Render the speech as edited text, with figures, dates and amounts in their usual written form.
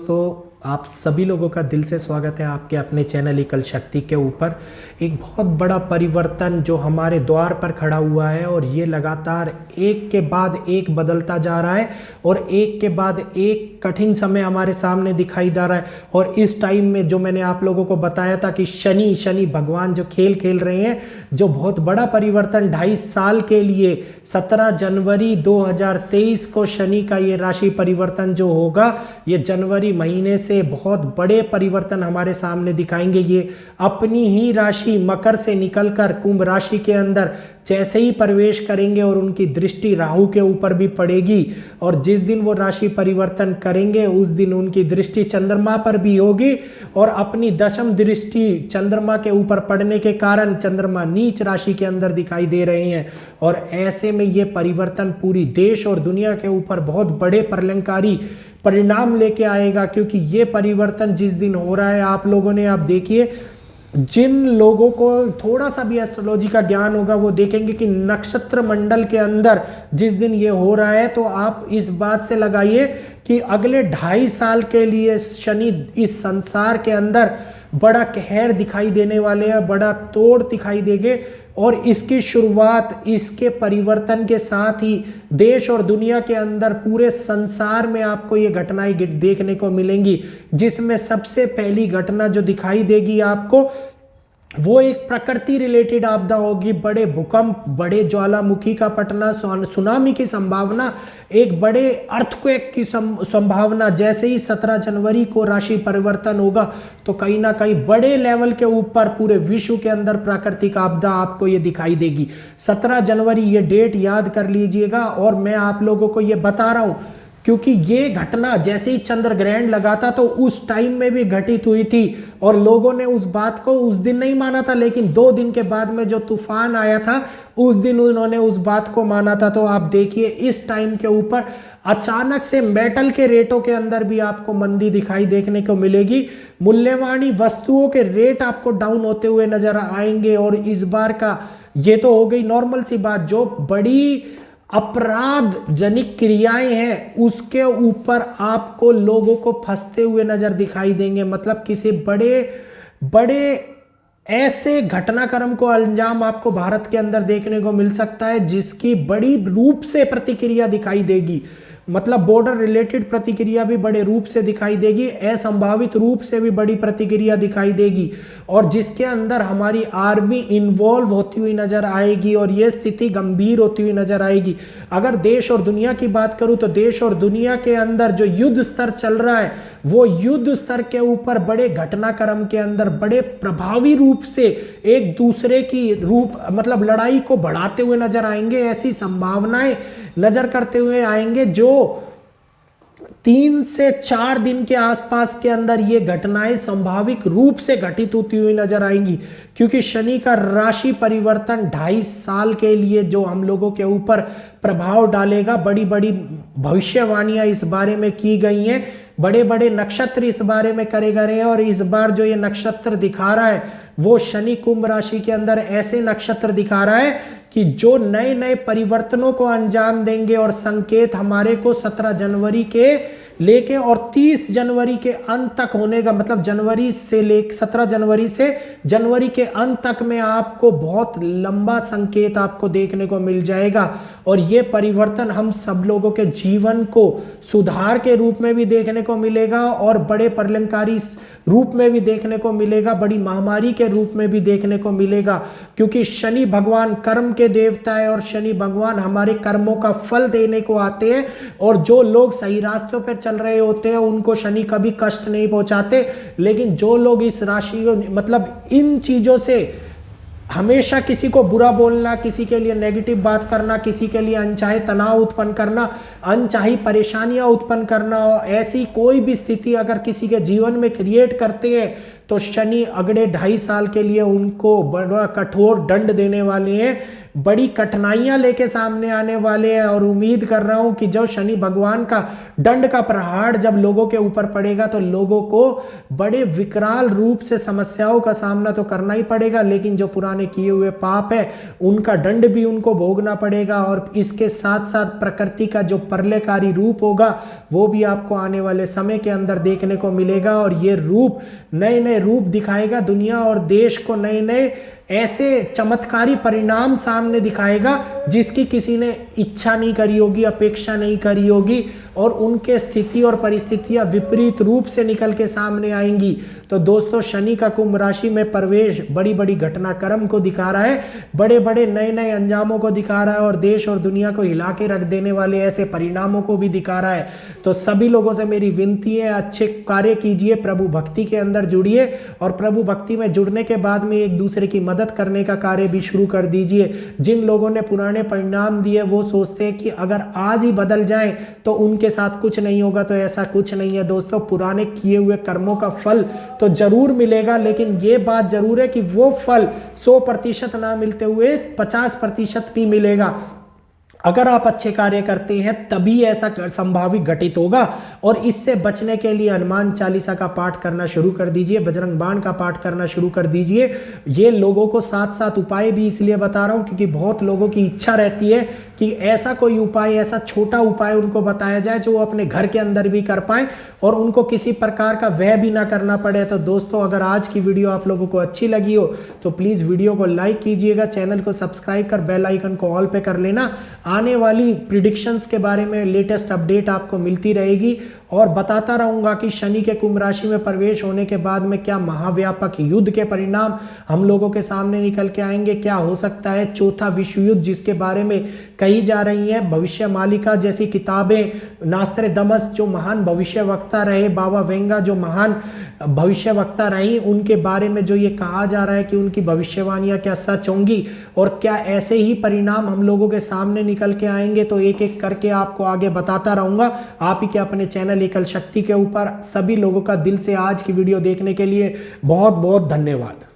तो आप सभी लोगों का दिल से स्वागत है आपके अपने चैनल एकल शक्ति के ऊपर। एक बहुत बड़ा परिवर्तन जो हमारे द्वार पर खड़ा हुआ है और ये लगातार एक के बाद एक बदलता जा रहा है और एक के बाद एक कठिन समय हमारे सामने दिखाई दे रहा है। और इस टाइम में जो मैंने आप लोगों को बताया था कि शनि भगवान जो खेल खेल रहे हैं, जो बहुत बड़ा परिवर्तन 2.5 साल के लिए 17 जनवरी 2023 को शनि का ये राशि परिवर्तन जो होगा, ये जनवरी महीने से बहुत बड़े परिवर्तन हमारे सामने दिखाएंगे। ये अपनी ही राशि मकर से निकलकर कुंभ राशि के अंदर जैसे ही प्रवेश करेंगे और उनकी दृष्टि राहु के ऊपर भी पड़ेगी, और जिस दिन वो राशि परिवर्तन करेंगे उस दिन उनकी दृष्टि चंद्रमा पर भी होगी और अपनी दशम दृष्टि चंद्रमा के ऊपर पड़ने के कारण चंद्रमा नीच राशि के अंदर दिखाई दे रहे हैं। और ऐसे में ये परिवर्तन पूरी देश और दुनिया के ऊपर बहुत बड़े प्रलंकारी परिणाम लेके आएगा, क्योंकि ये परिवर्तन जिस दिन हो रहा है, आप लोगों ने आप देखिए, जिन लोगों को थोड़ा सा भी एस्ट्रोलॉजी का ज्ञान होगा वो देखेंगे कि नक्षत्र मंडल के अंदर जिस दिन ये हो रहा है, तो आप इस बात से लगाइए कि अगले 2.5 साल के लिए शनि इस संसार के अंदर बड़ा कहर दिखाई देने वाले हैं, बड़ा तोड़ दिखाई देंगे। और इसकी शुरुआत, इसके परिवर्तन के साथ ही देश और दुनिया के अंदर पूरे संसार में आपको ये घटनाएं देखने को मिलेंगी, जिसमें सबसे पहली घटना जो दिखाई देगी आपको, वो एक प्रकृति रिलेटेड आपदा होगी। बड़े भूकंप, बड़े ज्वालामुखी का फटना, सुनामी की संभावना, एक बड़े अर्थक्वेक की संभावना। जैसे ही 17 जनवरी को राशि परिवर्तन होगा तो कहीं ना कहीं बड़े लेवल के ऊपर पूरे विश्व के अंदर प्राकृतिक आपदा आपको ये दिखाई देगी। 17 जनवरी ये डेट याद कर लीजिएगा। और मैं आप लोगों को ये बता रहा हूं क्योंकि ये घटना जैसे ही चंद्र ग्रहण लगा था तो उस टाइम में भी घटित हुई थी और लोगों ने उस बात को उस दिन नहीं माना था, लेकिन 2 दिन के बाद में जो तूफान आया था उस दिन उन्होंने उस बात को माना था। तो आप देखिए इस टाइम के ऊपर अचानक से मेटल के रेटों के अंदर भी आपको मंदी दिखाई देखने को मिलेगी। मूल्यवान वस्तुओं के रेट आपको डाउन होते हुए नजर आएंगे। और इस बार का ये तो हो गई नॉर्मल सी बात, जो बड़ी अपराध जनिक क्रियाएं हैं उसके ऊपर आपको लोगों को फंसते हुए नजर दिखाई देंगे। मतलब किसी बड़े ऐसे घटनाक्रम को अंजाम आपको भारत के अंदर देखने को मिल सकता है जिसकी बड़ी रूप से प्रतिक्रिया दिखाई देगी। मतलब बॉर्डर रिलेटेड प्रतिक्रिया भी बड़े रूप से दिखाई देगी, असंभावित रूप से भी बड़ी प्रतिक्रिया दिखाई देगी, और जिसके अंदर हमारी आर्मी इन्वॉल्व होती हुई नजर आएगी और यह स्थिति गंभीर होती हुई नजर आएगी। अगर देश और दुनिया की बात करूं तो देश और दुनिया के अंदर जो युद्ध स्तर चल रहा है, वो युद्ध स्तर के ऊपर बड़े घटनाक्रम के अंदर बड़े प्रभावी रूप से एक दूसरे की मतलब लड़ाई को बढ़ाते हुए नजर आएंगे। ऐसी संभावनाएं नजर करते हुए आएंगे जो 3 से 4 दिन के आसपास के अंदर ये घटनाएं संभाविक रूप से घटित होती हुई नजर आएंगी, क्योंकि शनि का राशि परिवर्तन 2.5 साल के लिए जो हम लोगों के ऊपर प्रभाव डालेगा। बड़ी बड़ी भविष्यवाणियां इस बारे में की गई हैं, बड़े बड़े नक्षत्र इस बारे में करे गए हैं। और इस बार जो ये नक्षत्र दिखा रहा है वो शनि कुंभ राशि के अंदर ऐसे नक्षत्र दिखा रहा है कि जो नए नए परिवर्तनों को अंजाम देंगे। और संकेत हमारे को 17 जनवरी के लेके और 30 जनवरी के अंत तक होने का, मतलब 17 जनवरी से जनवरी के अंत तक में आपको बहुत लंबा संकेत आपको देखने को मिल जाएगा। और ये परिवर्तन हम सब लोगों के जीवन को सुधार के रूप में भी देखने को मिलेगा और बड़े प्रलंकारी रूप में भी देखने को मिलेगा, बड़ी महामारी के रूप में भी देखने को मिलेगा, क्योंकि शनि भगवान कर्म के देवता है और शनि भगवान हमारे कर्मों का फल देने को आते हैं। और जो लोग सही रास्तों पर चल रहे होते हैं उनको शनि कभी कष्ट नहीं पहुंचाते, लेकिन जो लोग इस राशि, मतलब इन चीजों से हमेशा किसी को बुरा बोलना, किसी के लिए नेगेटिव बात करना, किसी के लिए अनचाहे तनाव उत्पन्न करना, अनचाही परेशानियां उत्पन्न करना, और ऐसी कोई भी स्थिति अगर किसी के जीवन में क्रिएट करते हैं तो शनि अगले 2.5 साल के लिए उनको बड़ा कठोर दंड देने वाले हैं, बड़ी कठिनाइयां लेके सामने आने वाले हैं। और उम्मीद कर रहा हूं कि जो शनि भगवान का दंड का प्रहार जब लोगों के ऊपर पड़ेगा तो लोगों को बड़े विकराल रूप से समस्याओं का सामना तो करना ही पड़ेगा, लेकिन जो पुराने किए हुए पाप है उनका दंड भी उनको भोगना पड़ेगा। और इसके साथ साथ प्रकृति का जो प्रलयकारी रूप होगा वो भी आपको आने वाले समय के अंदर देखने को मिलेगा। और ये रूप नए नए रूप दिखाएगा, दुनिया और देश को नए नए ऐसे चमत्कारी परिणाम सामने दिखाएगा जिसकी किसी ने इच्छा नहीं करी होगी, अपेक्षा नहीं करी होगी, और उनके स्थिति और परिस्थितियां विपरीत रूप से निकल के सामने आएंगी। तो दोस्तों, शनि का कुंभ राशि में प्रवेश बड़ी बड़ी घटनाक्रम को दिखा रहा है, बड़े बड़े नए नए अंजामों को दिखा रहा है, और देश और दुनिया को हिला के रख देने वाले ऐसे परिणामों को भी दिखा रहा है। तो सभी लोगों से मेरी विनती है, अच्छे कार्य कीजिए, प्रभु भक्ति के अंदर जुड़िए, और प्रभु भक्ति में जुड़ने के बाद में एक दूसरे की मदद करने का कार्य भी शुरू कर दीजिए। जिन लोगों ने पुराने परिणाम दिए वो सोचते हैं कि अगर आज ही बदल जाए तो उनके साथ कुछ नहीं होगा, तो ऐसा कुछ नहीं है दोस्तों। पुराने किए हुए कर्मों का फल तो जरूर मिलेगा, लेकिन ये बात जरूर है कि वो फल 100% ना मिलते हुए 50% भी मिलेगा। अगर आप अच्छे कार्य करते हैं तभी ऐसा संभावित घटित होगा। और इससे बचने के लिए हनुमान चालीसा का पाठ करना शुरू कर दीजिए, बजरंग बाण का पाठ करना शुरू कर दीजिए। ये लोगों को साथ साथ उपाय भी इसलिए बता रहा हूं क्योंकि बहुत लोगों की इच्छा रहती है कि ऐसा कोई उपाय, ऐसा छोटा उपाय उनको बताया जाए जो वो अपने घर के अंदर भी कर पाए और उनको किसी प्रकार का व्यय भी ना करना पड़े। तो दोस्तों, अगर आज की वीडियो आप लोगों को अच्छी लगी हो तो प्लीज़ वीडियो को लाइक कीजिएगा, चैनल को सब्सक्राइब कर बेल आइकन को ऑल पे कर लेना। आने वाली प्रिडिक्शंस के बारे में लेटेस्ट अपडेट आपको मिलती रहेगी और बताता रहूंगा कि शनि के कुंभ राशि में प्रवेश होने के बाद में क्या महाव्यापक युद्ध के परिणाम हम लोगों के सामने निकल के आएंगे, क्या हो सकता है चौथा विश्व युद्ध जिसके बारे में कही जा रही है। भविष्य मालिका जैसी किताबें, नास्ट्रेडमस जो महान भविष्य वक्ता रहे, बाबा वेंगा जो महान भविष्य वक्ता रही, उनके बारे में जो ये कहा जा रहा है कि उनकी भविष्यवाणियां क्या सच होंगी और क्या ऐसे ही परिणाम हम लोगों के सामने निकल के आएंगे, तो एक एक करके आपको आगे बताता रहूंगा। आप ही के अपने चैनल एकल शक्ति के ऊपर। सभी लोगों का दिल से आज की वीडियो देखने के लिए बहुत बहुत धन्यवाद।